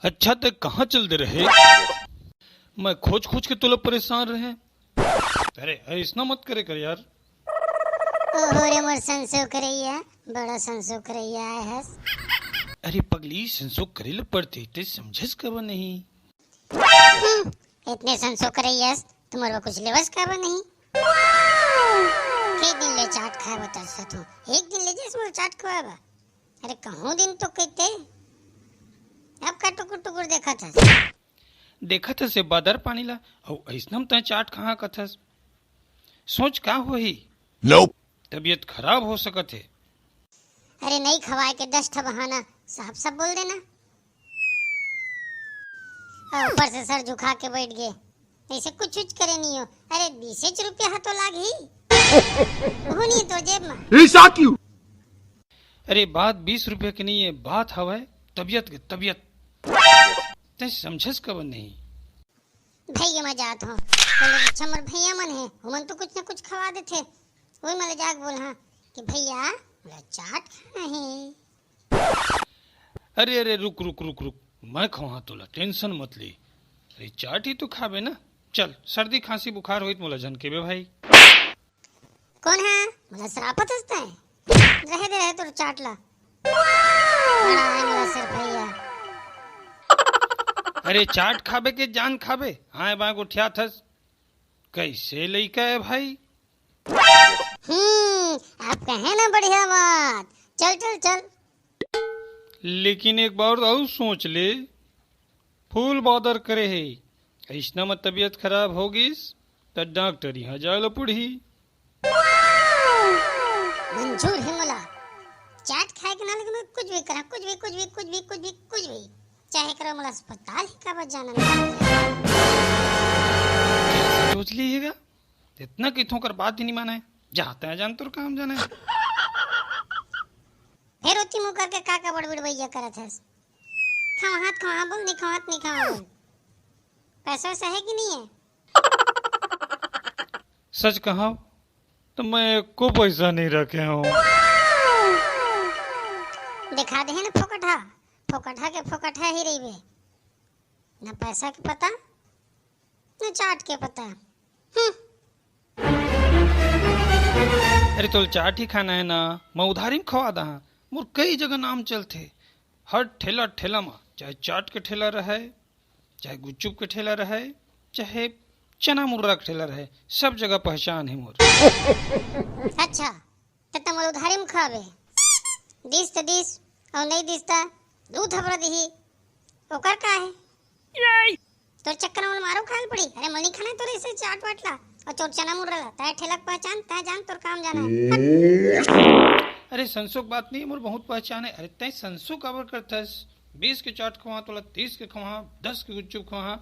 अच्छा तो कहाँ चल दे रहे? मैं खोज खोज के तो परेशान रहे। अरे ऐसा मत करे कर यार। ओहो रे मोर संसो करैया, बड़ा संसो करैया है। अरे पगली संसो करेले पड़ते ते समझस कब नहीं। इतने संसो करैया तुम्हारे कुछ लेवस का नहीं। के दिन ले चाट खाए बता तू, एक दिन ले जैस मोर चाट खवाबा। अरे कहूँ दिन तो कहते अब का टुकुर टुकुर देखा था से बादर पानी ला और ऐसा तय चाट कहाँ कथस। सोच का हो ही nope. तबीयत खराब हो सकत है। अरे नहीं खवाए के 10 ठा बहाना साफ सब बोल देना। और ऊपर से सर झुका के बैठ गए, ऐसे कुछ करे नहीं हो। अरे 20 रुपया हाथों लाग ही वो नहीं तो जेब में। अरे बात 20 रुपये की नहीं है, बात हवा तबीयत के। तबीयत ते समझस कब नहीं। भैया मैं जात हूँ तो छमर भैया मन है हमन तो कुछ न कुछ खवा देते। वही मैं जाग बोल हाँ कि भैया मेरा चाट खाना है। अरे अरे रुक रुक रुक रुक, मैं खवा तोला, टेंशन मत ली। अरे चाट ही तो खाबे ना। चल सर्दी खांसी बुखार होइत मोला झनके बे भाई। कौन है मुझे शराफत हंसता है। रहे दे रहे तो चाट ला। बड़ा है मेरा सिर भैया। अरे चाट खाबे के जान खाबे। आए बाग उठिया थस कैसे लइका है भाई। आप कहे ना बढ़िया बात। चल चल चल। लेकिन एक बार और सोच ले, फूल बॉदर करे है ऐसा में तबीयत खराब होगी तो डॉक्टर यहाँ जाए पड़ी। मंजूर है मोला चाट खाए के ना, लेकिन मैं कुछ भी करा, कुछ भी कुछ भी कुछ भी कुछ भी कुछ भी चाहे करो मोला अस्पताल ही का बच जाना सोच लीजिएगा इतना किथों कर बात ही नहीं माना है। जाता है जान तो काम जाना है। फिर उती मुंह करके काका बड़बड़ भैया करत है। खाओ हाथ खाओ बोल, नहीं खाओ हाथ नहीं खाओ बोल। पैसा वैसा है कि नहीं है? सच कहा तो मैं को पैसा नहीं रखे हूँ। दिखा दे ना फोकठा, फोकठा के फोकठा ही रही बे। ना पैसा के पता ना चाट के पता। अरे तो चाट ही खाना है ना, मैं उधारी में खवा दा। मोर कई जगह नाम चलते, हर ठेला ठेला में, चाहे चाट के ठेला रहे, चाहे गुपचुप के ठेला रहे, चाहे चना मुर्रा के ठेला रहे, सब जगह पहचान है मोर। अच्छा तो तुम उधारी में खावे, दिस तो दिस और नहीं दिस ता दूध हबरा दही ओकर का है। तो चक्कर में मारो खाल पड़ी। अरे मनी खाना तो ऐसे चाट वाटला और चोर चना मुर्रा ला ताए ठेलक पहचान ताए जान तोर काम जाना है। अरे संसुक बात नहीं, मोर बहुत पहचान है। अरे तय संसुक अबर करतस 20 के चाट खवा तोला 30 के खवा, 10 के गुपचुप खवा,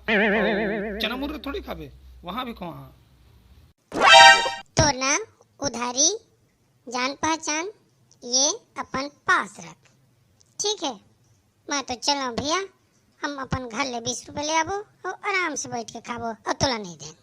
चना मुर्रा थोड़ी खाबे वहां भी खवा। तो ना उधारी जान पहचान ये अपन पास रख, ठीक है। मैं तो चला भैया, हम अपन घर ले 20 रुपए ले आबो और आराम से बैठ के खाबो और तोला नहीं दे।